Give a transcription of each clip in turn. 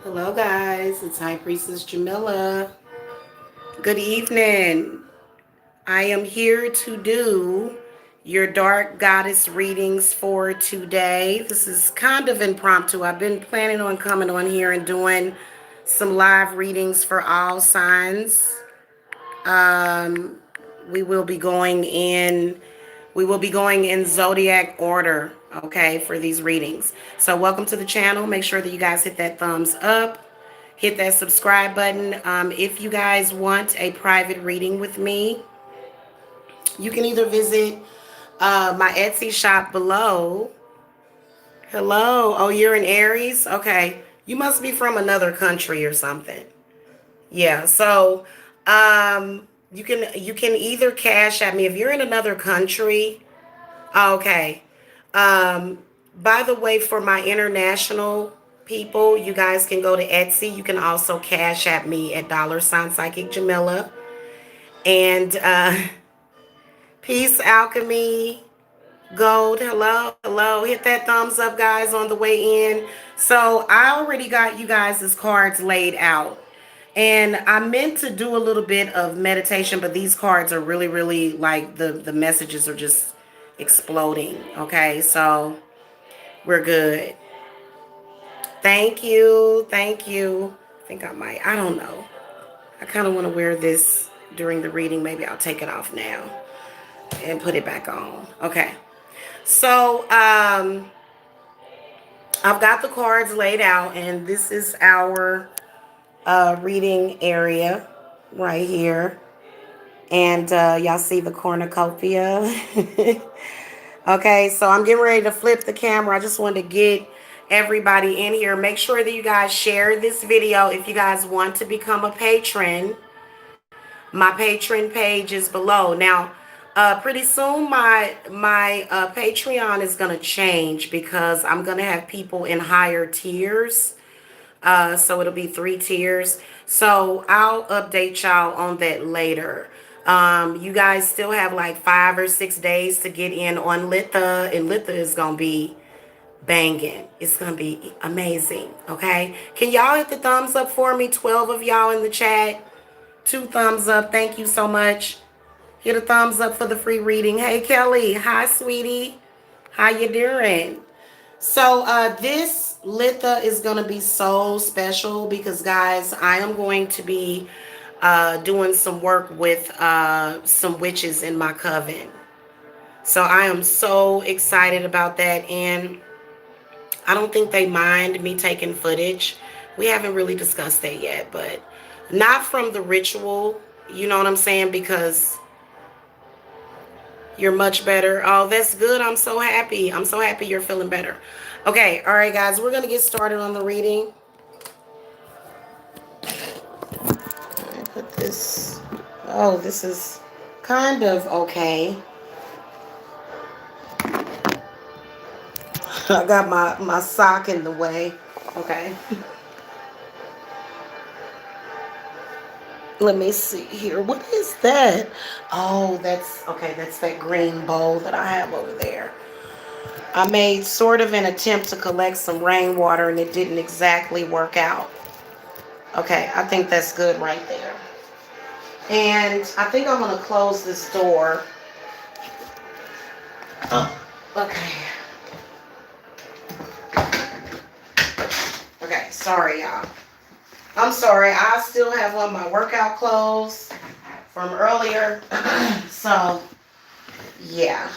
Hello guys, it's High Priestess Jamila. Good evening. I am here to do your dark goddess readings for today. This is kind of impromptu. I've been planning on coming on here and doing some live readings for all signs. Um, we will be going in zodiac order, okay, for these readings. So welcome to the channel. Make sure that you guys hit that thumbs up. Hit that subscribe button. If you guys want a private reading with me, you can either visit my Etsy shop below. Hello. Oh, you're in Aries? Okay. You must be from another country or something. Yeah. So you can either cash at me if you're in another country. Okay. Um, by the way, for my international people, you guys can go to Etsy. You can also cash at me at $psychicjamila. And Peace Alchemy Gold. Hello, hello. Hit that thumbs up, guys, on the way in. So I already got you guys' cards laid out. And I meant to do a little bit of meditation, but these cards are really, really like the messages are just exploding. Okay, so we're good. Thank you. Thank you. I think I might. I don't know. I kind of want to wear this during the reading. Maybe I'll take it off now and put it back on. Okay. So, I've got the cards laid out, and this is our reading area right here. And y'all see the cornucopia. Okay, so I'm getting ready to flip the camera. I just wanted to get everybody in here. Make sure that you guys share this video if you guys want to become a patron. My patron page is below. Now, pretty soon my Patreon is gonna change because I'm gonna have people in higher tiers. So it'll be 3 tiers. So I'll update y'all on that later. You guys still have like 5 or 6 days to get in on Litha, and Litha is gonna be banging. It's gonna be amazing. Okay, can y'all hit the thumbs up for me? 12 of y'all in the chat. 2 thumbs up. Thank you so much. Hit a thumbs up for the free reading. Hey Kelly, hi sweetie. How you doing? So this Litha is going to be so special because, guys, I am going to be doing some work with some witches in my coven. So I am so excited about that. And I don't think they mind me taking footage. We haven't really discussed that yet, but not from the ritual. You know what I'm saying? Because you're much better. Oh, that's good. I'm so happy. I'm so happy you're feeling better. Okay, all right, guys, we're going to get started on the reading. I put this. Oh, this is kind of okay. I got my sock in the way. Okay. Let me see here. What is that? Oh, that's okay. That's that green bowl that I have over there. I made sort of an attempt to collect some rainwater and it didn't exactly work out. Okay, I think that's good right there. And I think I'm going to close this door. Oh, okay. Okay, sorry, y'all. I'm sorry. I still have on my workout clothes from earlier. So, yeah.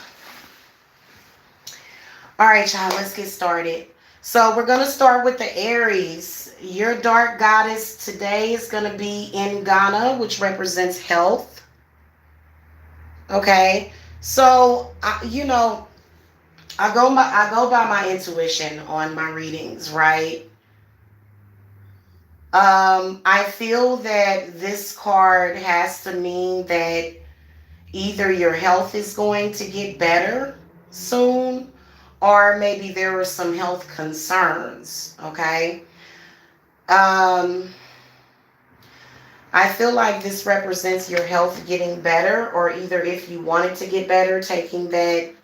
All right, y'all, let's get started. So we're going to start with the Aries. Your dark goddess today is going to be in Ghana, which represents health. Okay. So, I go by my intuition on my readings, right? I feel that this card has to mean that either your health is going to get better soon, or maybe there are some health concerns, okay? I feel like this represents your health getting better, or either if you wanted to get better, taking that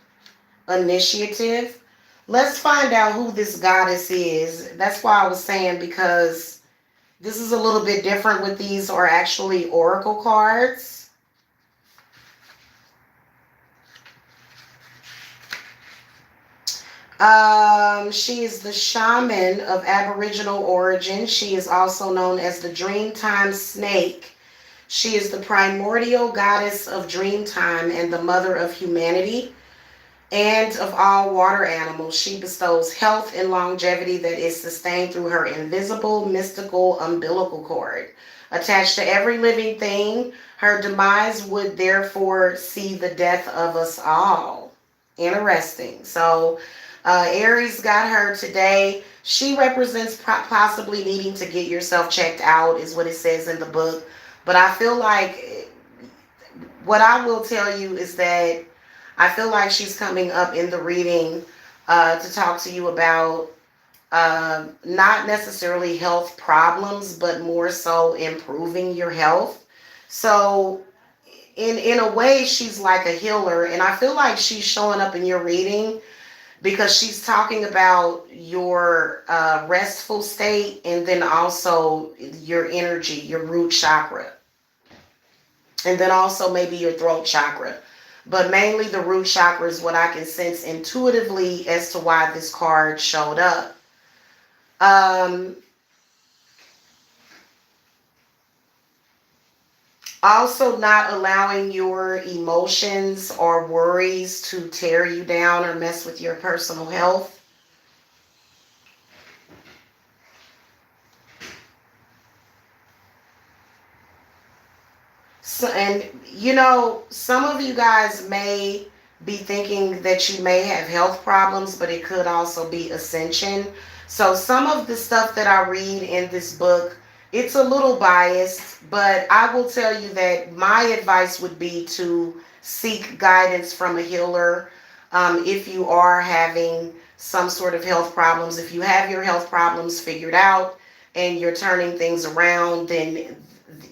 initiative. Let's find out who this goddess is. That's why I was saying, because this is a little bit different with these are actually oracle cards. She is the shaman of Aboriginal origin. She is also known as the Dreamtime Snake. She is the primordial goddess of dreamtime and the mother of humanity and of all water animals. She bestows health and longevity that is sustained through her invisible, mystical umbilical cord. Attached to every living thing, her demise would therefore see the death of us all. Interesting. So, Aries got her today. She represents possibly needing to get yourself checked out, is what it says in the book. But I feel like what I will tell you is that I feel like she's coming up in the reading to talk to you about not necessarily health problems, but more so improving your health. So in a way, she's like a healer. And I feel like she's showing up in your reading because she's talking about your restful state and then also your energy, your root chakra, and then also maybe your throat chakra. But mainly the root chakra is what I can sense intuitively as to why this card showed up. Also, not allowing your emotions or worries to tear you down or mess with your personal health. So, and you know, some of you guys may be thinking that you may have health problems, but it could also be ascension. So some of the stuff that I read in this book, it's a little biased, but I will tell you that my advice would be to seek guidance from a healer if you are having some sort of health problems. If you have your health problems figured out and you're turning things around, then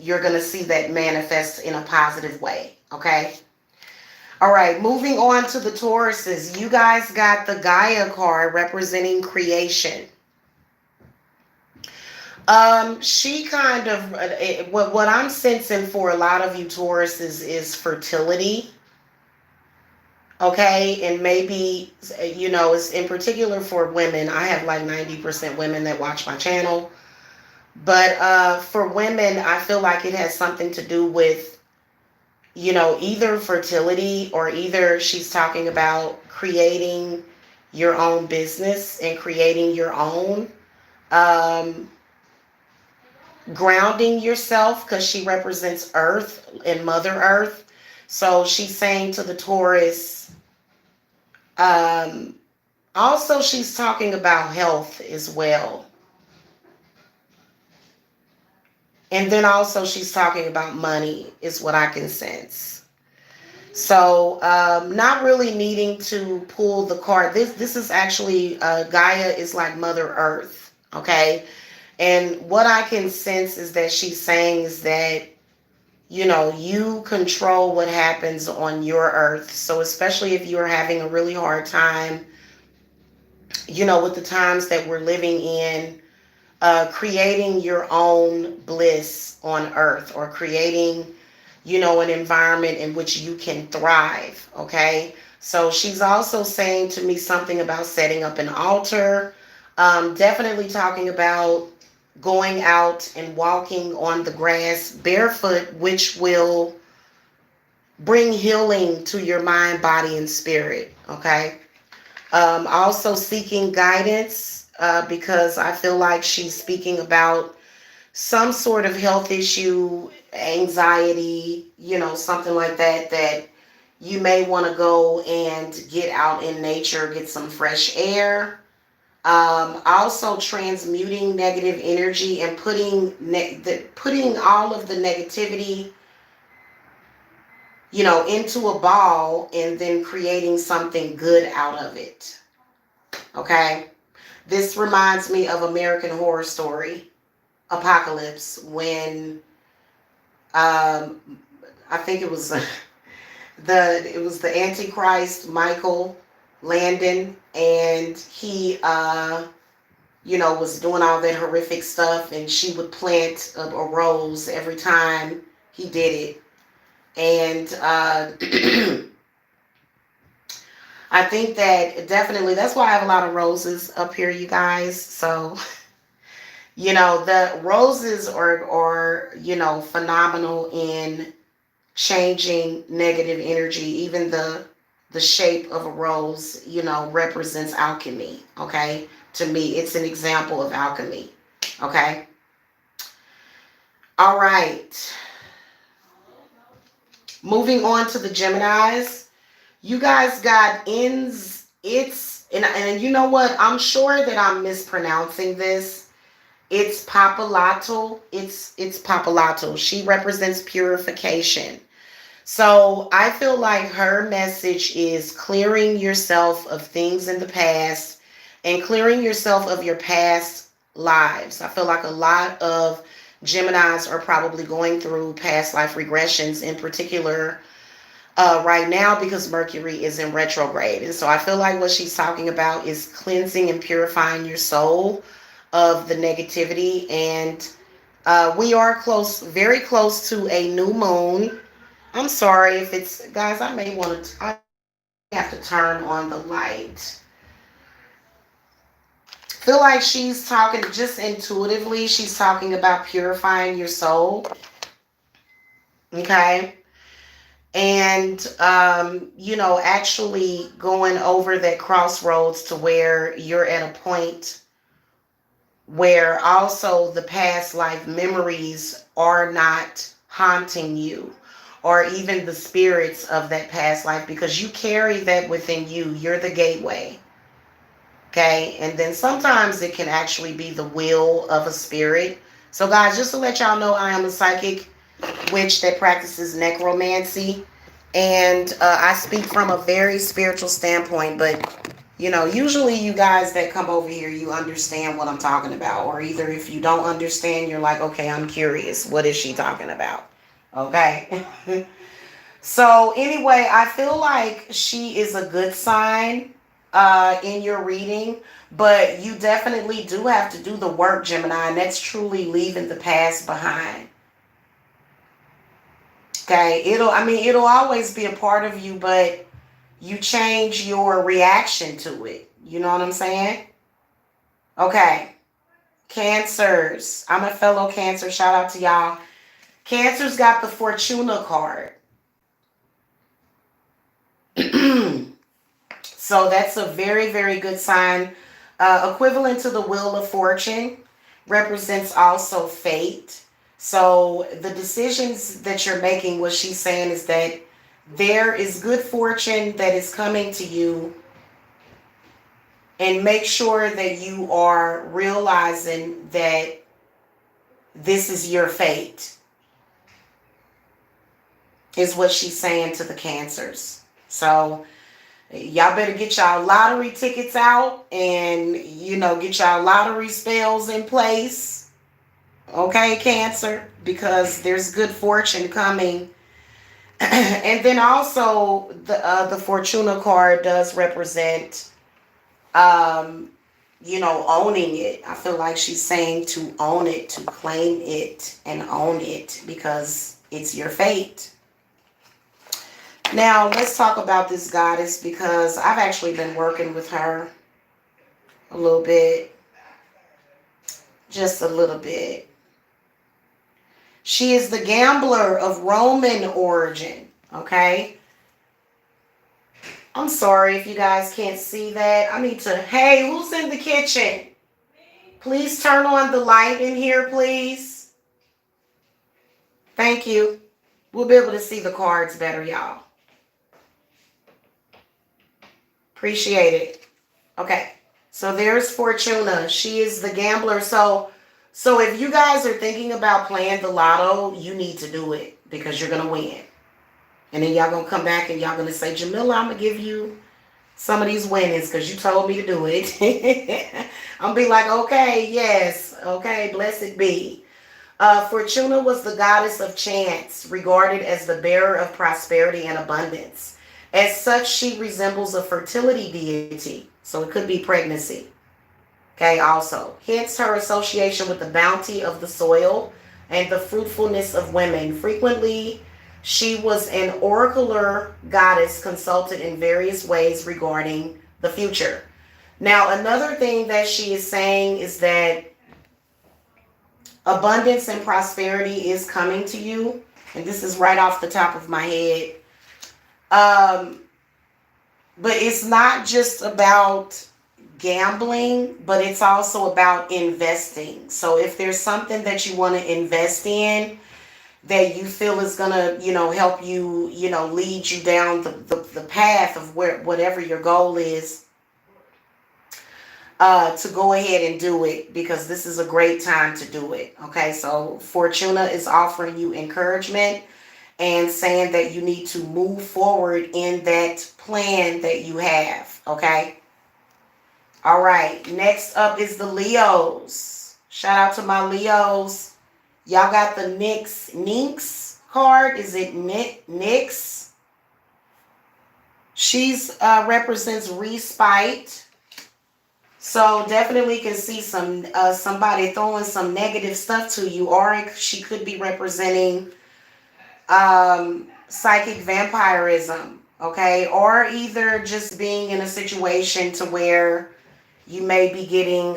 you're going to see that manifest in a positive way. Okay. All right. Moving on to the Tauruses. You guys got the Gaia card representing creation. She kind of, what I'm sensing for a lot of you Tauruses is fertility. Okay. And maybe, you know, it's in particular for women. I have like 90% women that watch my channel. But for women, I feel like it has something to do with, you know, either fertility or either she's talking about creating your own business and creating your own, grounding yourself, because she represents Earth and Mother Earth. So she's saying to the Taurus, also she's talking about health as well. And then also she's talking about money is what I can sense. So not really needing to pull the card. This is actually, Gaia is like Mother Earth. Okay. And what I can sense is that she's saying is that, you know, you control what happens on your earth. So especially if you're having a really hard time, you know, with the times that we're living in, creating your own bliss on earth, or creating, you know, an environment in which you can thrive. Okay. So she's also saying to me something about setting up an altar. Definitely talking about going out and walking on the grass barefoot, which will bring healing to your mind, body, and spirit. Okay. Also seeking guidance, because I feel like she's speaking about some sort of health issue, anxiety, you know, something like that, that you may want to go and get out in nature, get some fresh air. Also transmuting negative energy and putting all of the negativity, you know, into a ball and then creating something good out of it. Okay. This reminds me of American Horror Story, Apocalypse, when I think it was the Antichrist, Michael, Landon, and he, you know, was doing all that horrific stuff, and she would plant a rose every time he did it. And I think that definitely that's why I have a lot of roses up here, you guys. So, you know, the roses are you know, phenomenal in changing negative energy. Even the shape of a rose, you know, represents alchemy. Okay, to me, it's an example of alchemy. Okay, all right. Moving on to the Geminis, you guys got ins. And you know what? I'm sure that I'm mispronouncing this. It's Papalato. It's Papalato. She represents purification. So I feel like her message is clearing yourself of things in the past and clearing yourself of your past lives. I feel like a lot of Geminis are probably going through past life regressions, in particular right now, because Mercury is in retrograde. And so I feel like what she's talking about is cleansing and purifying your soul of the negativity. And we are close, very close to a new moon. I'm sorry if it's, guys, I may want to, I have to turn on the light. Feel like she's talking just intuitively. She's talking about purifying your soul. Okay. And, you know, actually going over that crossroads to where you're at a point where also the past life memories are not haunting you, or even the spirits of that past life, because you carry that within you. You're the gateway. Okay. And then sometimes it can actually be the will of a spirit. So, guys, just to let y'all know, I am a psychic witch that practices necromancy. And I speak from a very spiritual standpoint. But, you know, usually you guys that come over here, you understand what I'm talking about. Or either if you don't understand, you're like, okay, I'm curious. What is she talking about? Okay. So anyway, I feel like she is a good sign in your reading, but you definitely do have to do the work, Gemini, and that's truly leaving the past behind. Okay, it'll always be a part of you, but you change your reaction to it. You know what I'm saying? Okay, Cancers. I'm a fellow Cancer. Shout out to y'all. Cancer's got the Fortuna card. So that's a very, very good sign. Equivalent to the Wheel of Fortune, represents also fate. So the decisions that you're making, what she's saying is that there is good fortune that is coming to you, and make sure that you are realizing that this is your fate, is what she's saying to the Cancers. So y'all better get y'all lottery tickets out and, you know, get y'all lottery spells in place. Okay, Cancer, because there's good fortune coming. And then also the Fortuna card does represent, you know, owning it. I feel like she's saying to own it, to claim it and own it, because it's your fate. Now, let's talk about this goddess, because I've actually been working with her a little bit. Just a little bit. She is the gambler of Roman origin, okay? I'm sorry if you guys can't see that. I need to, hey, who's in the kitchen? Please turn on the light in here, please. Thank you. We'll be able to see the cards better, y'all. Appreciate it. Okay. So there's Fortuna. She is the gambler. So if you guys are thinking about playing the lotto, you need to do it, because you're going to win. And then y'all going to come back and y'all going to say, Jamila, I'm going to give you some of these winnings because you told me to do it. I'm going to be like, okay, yes. Okay, blessed be. Fortuna was the goddess of chance, regarded as the bearer of prosperity and abundance. As such, she resembles a fertility deity. So it could be pregnancy. Okay, also. Hence her association with the bounty of the soil and the fruitfulness of women. Frequently, she was an oracular goddess consulted in various ways regarding the future. Now, another thing that she is saying is that abundance and prosperity is coming to you. And this is right off the top of my head. But it's not just about gambling, but it's also about investing. So if there's something that you want to invest in that you feel is going to, help you, lead you down the path of whatever your goal is, to go ahead and do it, because this is a great time to do it. Okay, so Fortuna is offering you encouragement and saying that you need to move forward in that plan that you have. Okay. All right. Next up is the Leos. Shout out to my Leos. Y'all got the Nyx card. Is it Nyx? She's represents respite. So definitely can see some somebody throwing some negative stuff to you, or she could be representing psychic vampirism, okay? Or either just being in a situation to where you may be getting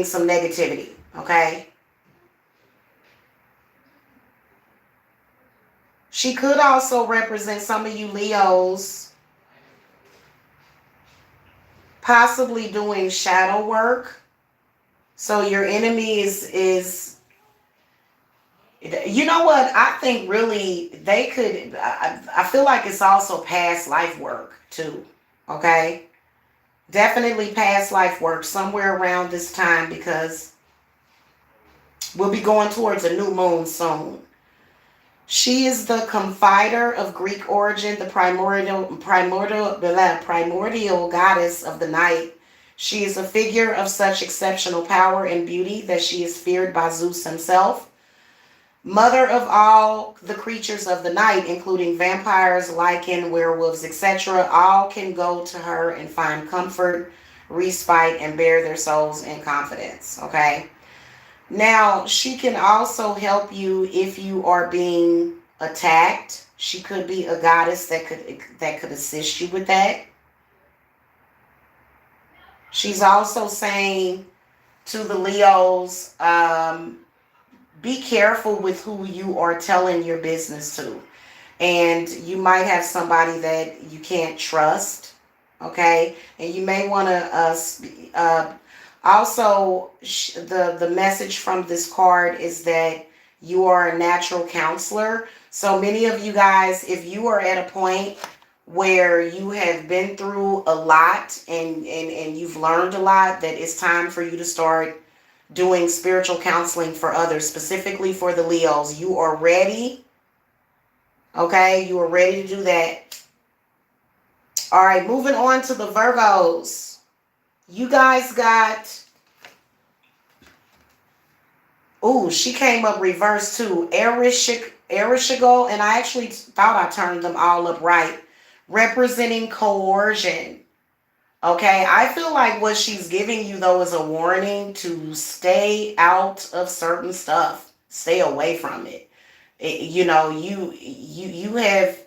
some negativity, okay? She could also represent some of you Leos possibly doing shadow work. So your enemy is you know what? I think really they could, I feel like it's also past life work too. Okay? Definitely past life work somewhere around this time, because we'll be going towards a new moon soon. She is the confider of Greek origin, the primordial goddess of the night. She is a figure of such exceptional power and beauty that she is feared by Zeus himself. Mother of all the creatures of the night, including vampires, lichen, werewolves, etc., all can go to her and find comfort, respite, and bear their souls in confidence. Okay? Now, she can also help you if you are being attacked. She could be a goddess that could assist you with that. She's also saying to the Leos, be careful with who you are telling your business to. And you might have somebody that you can't trust, okay? And you may want to also, the message from this card is that you are a natural counselor. So many of you guys, if you are at a point where you have been through a lot and you've learned a lot, that it's time for you to start doing spiritual counseling for others, specifically for the Leos. You are ready. Okay, you are ready to do that. All right, moving on to the Virgos. You guys got, she came up reversed too. Aries, and I actually thought I turned them all up right. Representing coercion. Okay, I feel like what she's giving you though is a warning to stay out of certain stuff. Stay away from it. You have,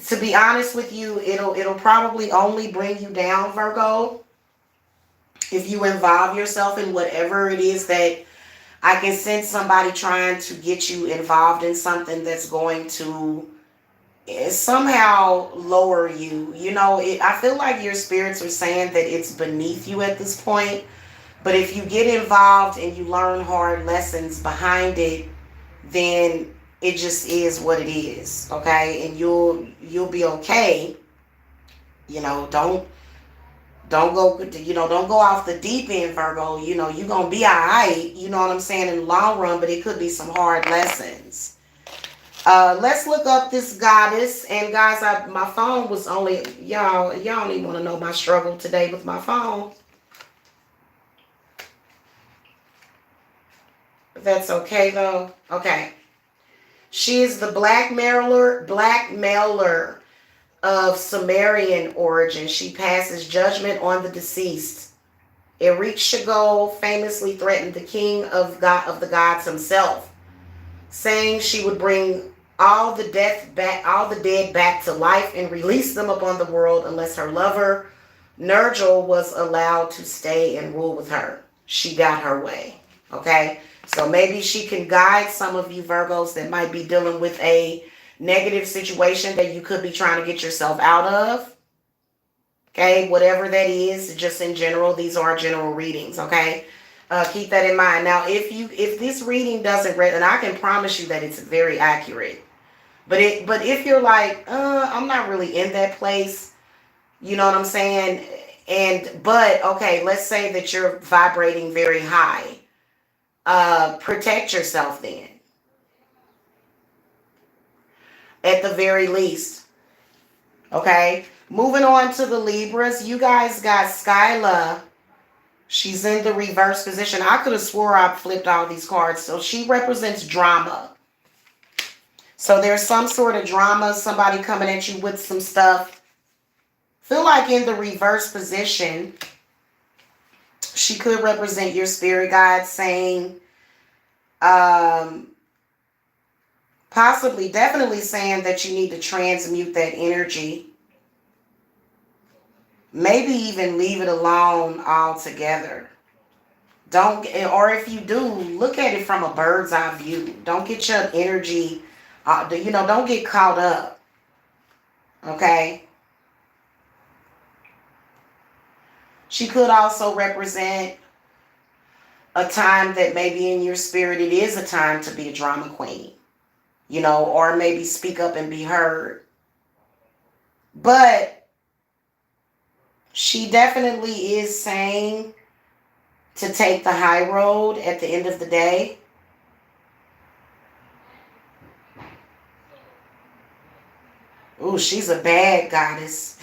to be honest with you, it'll probably only bring you down, Virgo, if you involve yourself in whatever it is that I can sense somebody trying to get you involved in something that's going to somehow lower you. I feel like your spirits are saying that it's beneath you at this point. But if you get involved and you learn hard lessons behind it, then it just is what it is. Okay? And you'll be okay. Don't go, don't go off the deep end, Virgo. You're going to be all right, you know what I'm saying, in the long run, but it could be some hard lessons. Let's look up this goddess. And guys, my phone was only, y'all don't even want to know my struggle today with my phone. That's okay though. Okay. She is the blackmailer of Sumerian origin. She passes judgment on the deceased. Ericshagol famously threatened the king of the gods himself, saying she would bring all the dead back to life and release them upon the world unless her lover Nergal was allowed to stay and rule with her. She got her way. Okay? So maybe she can guide some of you Virgos that might be dealing with a negative situation that you could be trying to get yourself out of. Okay? Whatever that is, just in general, these are general readings. Okay? Keep that in mind. Now, if this reading doesn't and I can promise you that it's very accurate. But if you're like, I'm not really in that place, you know what I'm saying? But okay, let's say that you're vibrating very high. Protect yourself then. At the very least. Okay? Moving on to the Libras. You guys got Skyla. She's in the reverse position. I could have swore I flipped all these cards. So she represents drama. So there's some sort of drama, somebody coming at you with some stuff. Feel like in the reverse position, she could represent your spirit guide saying, possibly, definitely saying that you need to transmute that energy. Maybe even leave it alone altogether. Or if you do, look at it from a bird's eye view. Don't get your energy, don't get caught up. Okay? She could also represent a time that maybe in your spirit it is a time to be a drama queen. Or maybe speak up and be heard. But she definitely is saying to take the high road at the end of the day. Ooh, she's a bad goddess.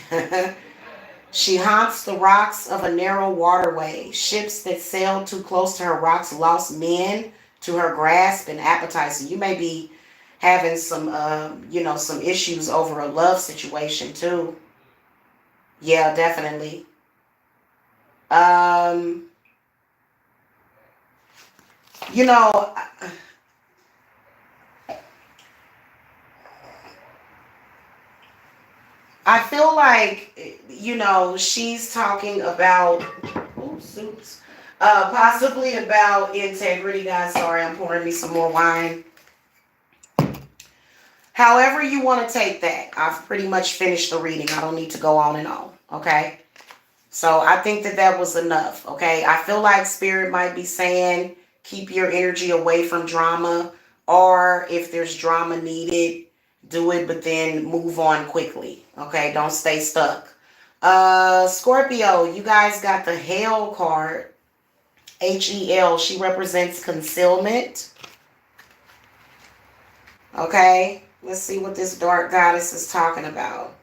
She haunts the rocks of a narrow waterway. Ships that sailed too close to her rocks lost men to her grasp and appetite. So you may be having some, some issues over a love situation too. Yeah, definitely. I feel like, she's talking about, possibly about integrity, guys. Sorry, I'm pouring me some more wine. However you want to take that. I've pretty much finished the reading. I don't need to go on and on, okay? So I think that was enough, okay? I feel like Spirit might be saying, keep your energy away from drama, or if there's drama needed, do it, but then move on quickly, okay? Don't stay stuck. Scorpio, you guys got the Hell card, Hel. She represents concealment, okay? Let's see what this dark goddess is talking about.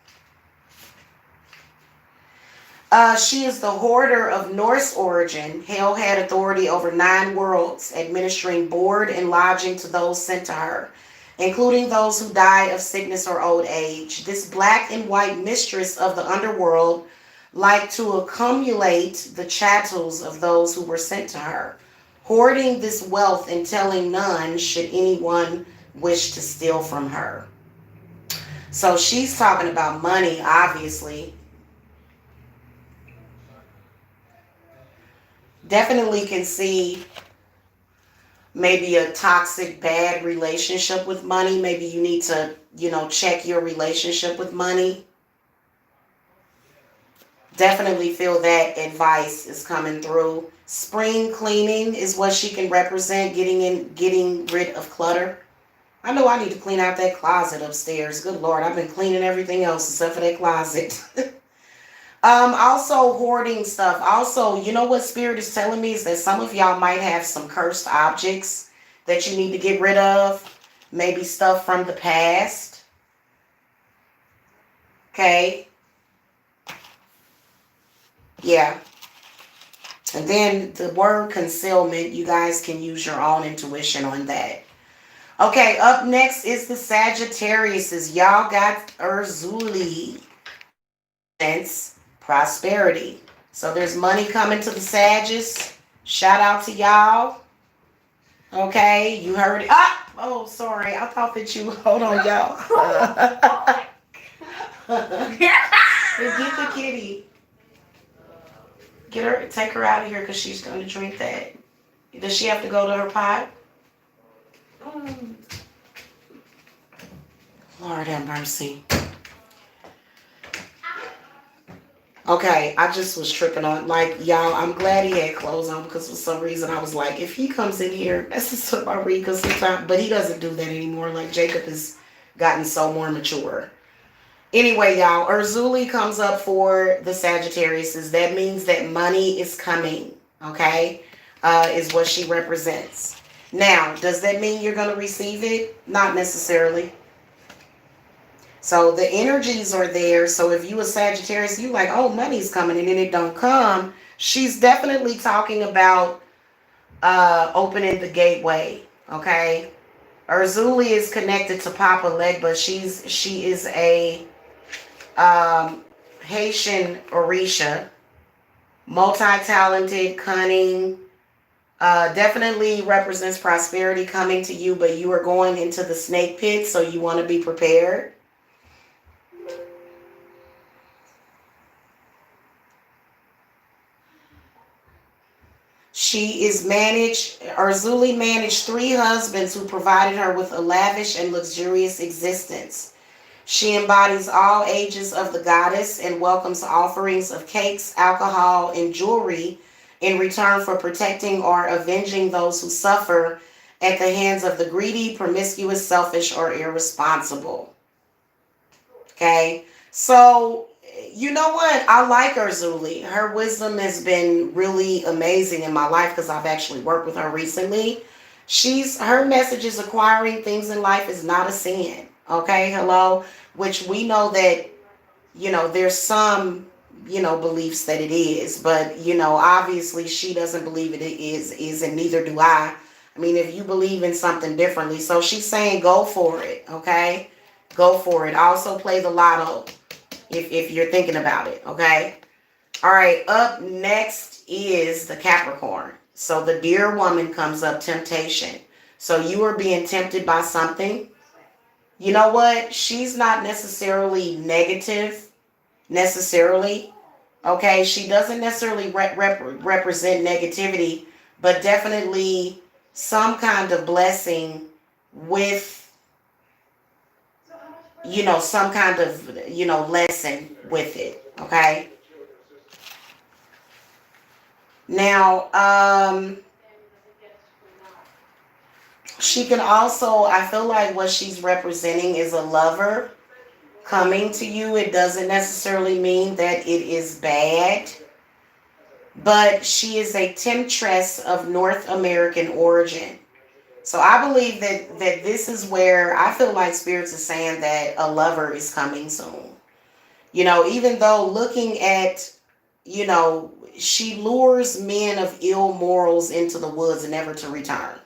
She is the hoarder of Norse origin. Hel had authority over 9 worlds, administering board and lodging to those sent to her, including those who die of sickness or old age. This black and white mistress of the underworld liked to accumulate the chattels of those who were sent to her, hoarding this wealth and telling none should anyone wish to steal from her. So she's talking about money, obviously. Definitely can see maybe a toxic, bad relationship with money. Maybe you need to, check your relationship with money. Definitely feel that advice is coming through. Spring cleaning is what she can represent, getting rid of clutter. I know I need to clean out that closet upstairs. Good Lord, I've been cleaning everything else except for that closet. Also hoarding stuff. Also, you know what Spirit is telling me is that some of y'all might have some cursed objects that you need to get rid of. Maybe stuff from the past. Okay. Yeah. And then the word concealment, you guys can use your own intuition on that. Okay, up next is the Sagittarius. Y'all got Urzuli. Sense prosperity. So there's money coming to the Sagittarius. Shout out to y'all. Okay, you heard it. Ah! Oh, sorry. I thought that you. Hold on, y'all. Get the kitty. Get her. Take her out of here because she's going to drink that. Does she have to go to her pot? Lord have mercy. Okay, I just was tripping on, like, y'all, I'm glad he had clothes on because for some reason I was like, if he comes in here, that's just what I read because sometimes, but he doesn't do that anymore. Like, Jacob has gotten so more mature. Anyway, y'all, Urzuli comes up for the Sagittarius. That means that money is coming, okay, is what she represents. Now, does that mean you're going to receive it? Not necessarily. So the energies are there. So if you a Sagittarius, you like, oh, money's coming and then it don't come. She's definitely talking about opening the gateway. Okay. Urzuli is connected to Papa Legba. She is a Haitian Orisha, multi-talented, cunning, definitely represents prosperity coming to you, but you are going into the snake pit, so you want to be prepared. Urzuli managed 3 husbands who provided her with a lavish and luxurious existence. She embodies all ages of the goddess and welcomes offerings of cakes, alcohol, and jewelry in return for protecting or avenging those who suffer at the hands of the greedy, promiscuous, selfish, or irresponsible. Okay, so you know what? I like Urzuli. Her wisdom has been really amazing in my life because I've actually worked with her recently. Her message is acquiring things in life is not a sin. Okay, hello, which we know that, there's some, beliefs that it is, but, obviously she doesn't believe it is, and neither do I. I mean, if you believe in something differently, so she's saying go for it, okay? Go for it. Also play the lotto if you're thinking about it, okay? All right, up next is the Capricorn. So the dear woman comes up, temptation. So you are being tempted by something. You know what? She's not necessarily negative, necessarily. Okay, she doesn't necessarily represent negativity, but definitely some kind of blessing with, some kind of, lesson with it. Okay. Now, she can also, I feel like what she's representing is a lover coming to you. It doesn't necessarily mean that it is bad, but she is a temptress of North American origin. So I believe that this is where I feel like spirits is saying that a lover is coming soon. Even though looking at, she lures men of ill morals into the woods never to return.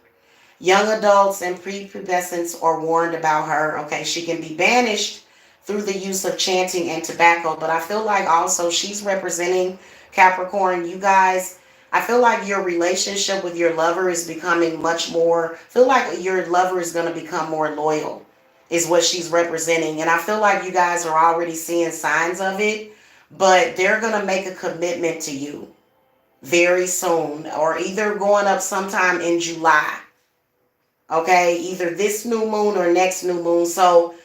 Young adults and prepubescents are warned about her. Okay, she can be banished through the use of chanting and tobacco, but I feel like also she's representing Capricorn. You guys, I feel like your relationship with your lover is becoming much more, I feel like your lover is going to become more loyal, is what she's representing. And I feel like you guys are already seeing signs of it, but they're going to make a commitment to you very soon, or either going up sometime in July. Okay, either this new moon or next new moon. So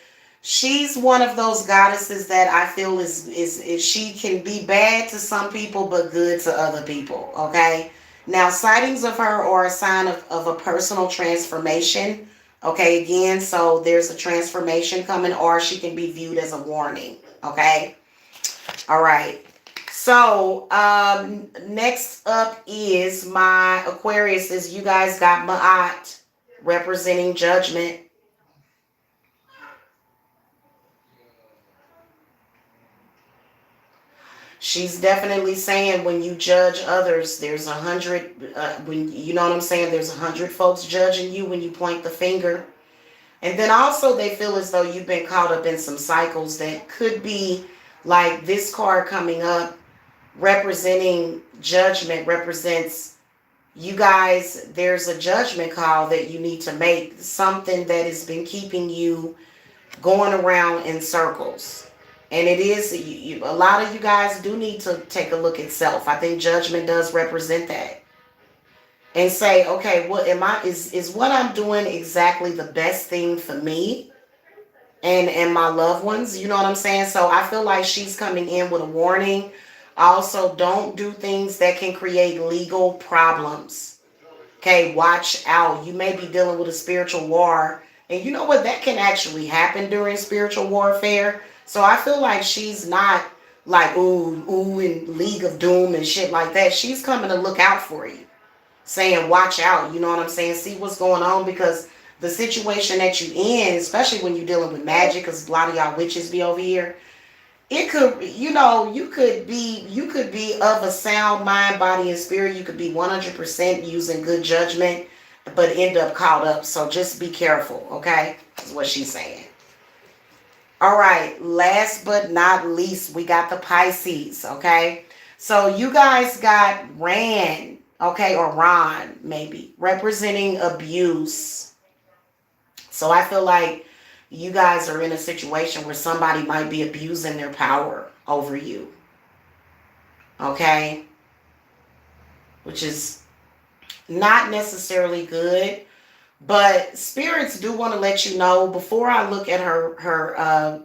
she's one of those goddesses that I feel is she can be bad to some people but good to other people. Okay, now sightings of her are a sign of a personal transformation. Okay, again, so there's a transformation coming, or she can be viewed as a warning. Okay, all right. So next up is my Aquarius. You guys got Ma'at representing judgment. She's definitely saying when you judge others, there's 100, when you know what I'm saying, there's 100 folks judging you when you point the finger. And then also they feel as though you've been caught up in some cycles that could be like this card coming up representing judgment represents you guys. There's a judgment call that you need to make, something that has been keeping you going around in circles. And it is, a lot of you guys do need to take a look at self. I think judgment does represent that. And say, okay, what am I, is what I'm doing exactly the best thing for me and my loved ones? You know what I'm saying? So I feel like she's coming in with a warning. Also, don't do things that can create legal problems. Okay, watch out. You may be dealing with a spiritual war. And you know what? That can actually happen during spiritual warfare. So I feel like she's not like, ooh, in League of Doom and shit like that. She's coming to look out for you. Saying, watch out. You know what I'm saying? See what's going on, because the situation that you in, especially when you're dealing with magic, because a lot of y'all witches be over here, it could, you could be of a sound mind, body, and spirit. You could be 100% using good judgment, but end up caught up. So just be careful, okay? That's what she's saying. All right, last but not least, we got the Pisces, okay? So you guys got Ran, okay, or Ron, maybe, representing abuse. So I feel like you guys are in a situation where somebody might be abusing their power over you. Okay? Which is not necessarily good. But spirits do want to let you know, before I look at her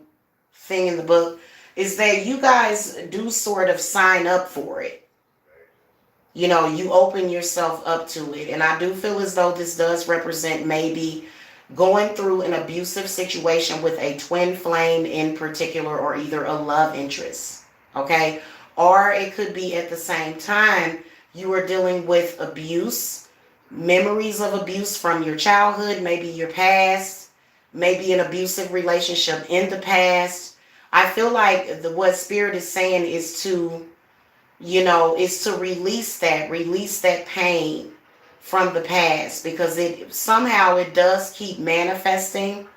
thing in the book, is that you guys do sort of sign up for it. You know, you open yourself up to it. And I do feel as though this does represent maybe going through an abusive situation with a twin flame in particular, or either a love interest. Okay? Or it could be at the same time you are dealing with abuse, memories of abuse from your childhood, maybe your past, maybe an abusive relationship in the past. I feel like what Spirit is saying is to, is to release that pain from the past, because it does keep manifesting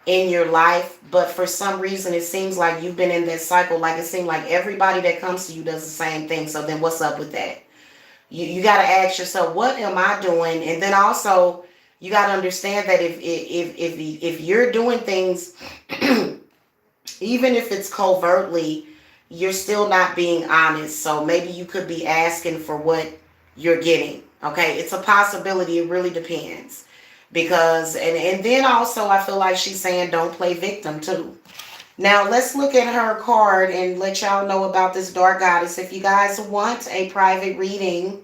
in your life. But for some reason it seems like you've been in that cycle. Like it seems like everybody that comes to you does the same thing. So then what's up with that? You got to ask yourself, what am I doing? And then also you got to understand that if you're doing things, even if it's covertly, you're still not being honest. So maybe you could be asking for what you're getting. Okay, it's a possibility. It really depends. Because, and then also I feel like she's saying don't play victim too. Now let's look at her card and let y'all know about this dark goddess. If you guys want a private reading,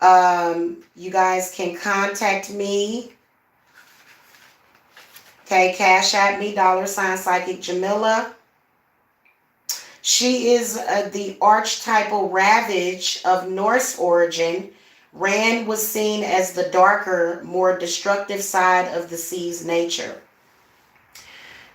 you guys can contact me. Okay, Cashapp me, $psychicjamila. She is the archetypal Ravage of Norse origin. Ran was seen as the darker, more destructive side of the sea's nature.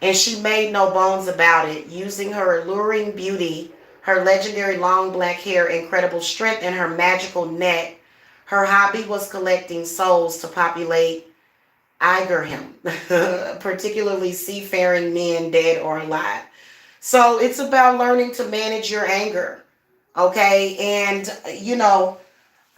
And she made no bones about it, using her alluring beauty, her legendary long black hair, incredible strength, and her magical net. Her hobby was collecting souls to populate Igerham, particularly seafaring men, dead or alive. So it's about learning to manage your anger, okay? And,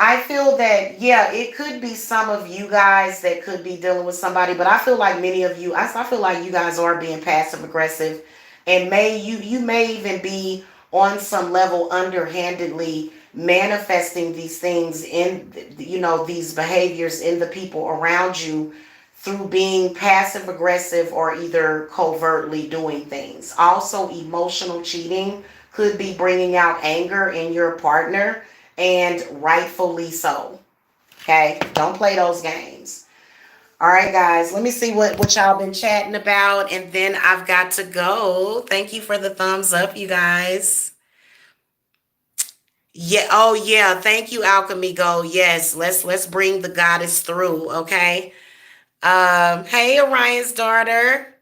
I feel that, yeah, it could be some of you guys that could be dealing with somebody, but I feel like many of you, I feel like you guys are being passive aggressive, and you may even be on some level underhandedly manifesting these things in, these behaviors in the people around you through being passive aggressive or either covertly doing things. Also, emotional cheating could be bringing out anger in your partner, and rightfully so. Okay, don't play those games. All right, guys, let me see what y'all been chatting about, and then I've got to go. Thank you for the thumbs up, you guys. Yeah, oh yeah, thank you, Alchemy Go. Yes, let's bring the goddess through, okay? Hey, Orion's daughter.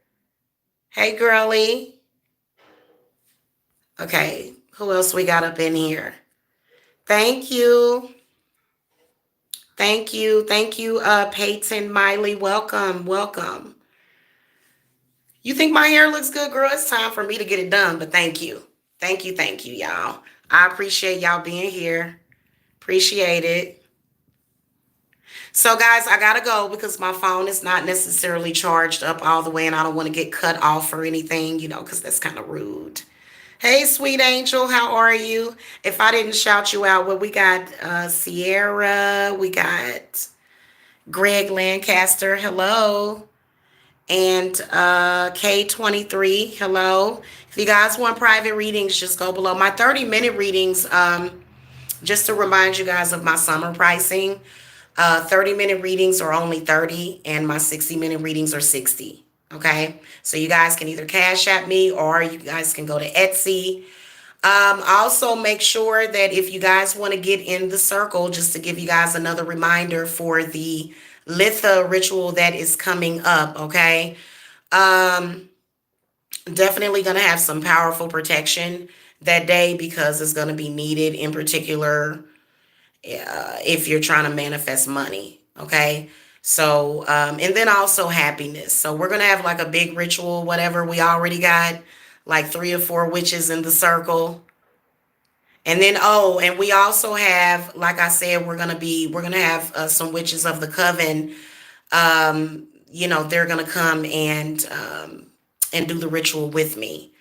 Hey, girly. Okay, who else we got up in here? Thank you. Thank you, Peyton Miley. Welcome. You think my hair looks good, girl? It's time for me to get it done, but thank you. Thank you, y'all. I appreciate y'all being here. Appreciate it. So, guys, I gotta go because my phone is not necessarily charged up all the way, and I don't want to get cut off or anything, because that's kind of rude. Hey, sweet angel, how are you? If I didn't shout you out, well, we got Sierra, we got Greg Lancaster, hello, and K23, hello. If you guys want private readings, just go below. My 30-minute readings, just to remind you guys of my summer pricing, 30-minute readings are only 30 and my 60-minute readings are 60. Okay. So you guys can either cash at me or you guys can go to Etsy. Also make sure that if you guys want to get in the circle, just to give you guys another reminder for the Litha ritual that is coming up. Okay. Um, Definitely going to have some powerful protection that day because it's going to be needed in particular if you're trying to manifest money. Okay. So, and then also happiness. So we're going to have like a big ritual, whatever. We already got like 3 or 4 witches in the circle. And then, oh, and we also have, like I said, we're going to have some witches of the coven. They're going to come and do the ritual with me.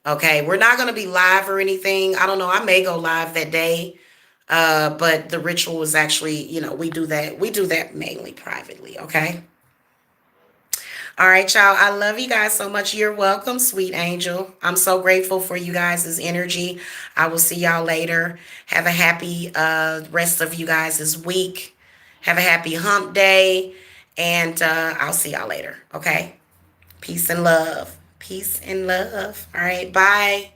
Okay. We're not going to be live or anything. I don't know. I may go live that day. But the ritual is actually, we do that mainly privately. Okay. All right, y'all. I love you guys so much. You're welcome, sweet angel. I'm so grateful for you guys' energy. I will see y'all later. Have a happy rest of you guys' week. Have a happy hump day. And I'll see y'all later. Okay. Peace and love. Peace and love. All right. Bye.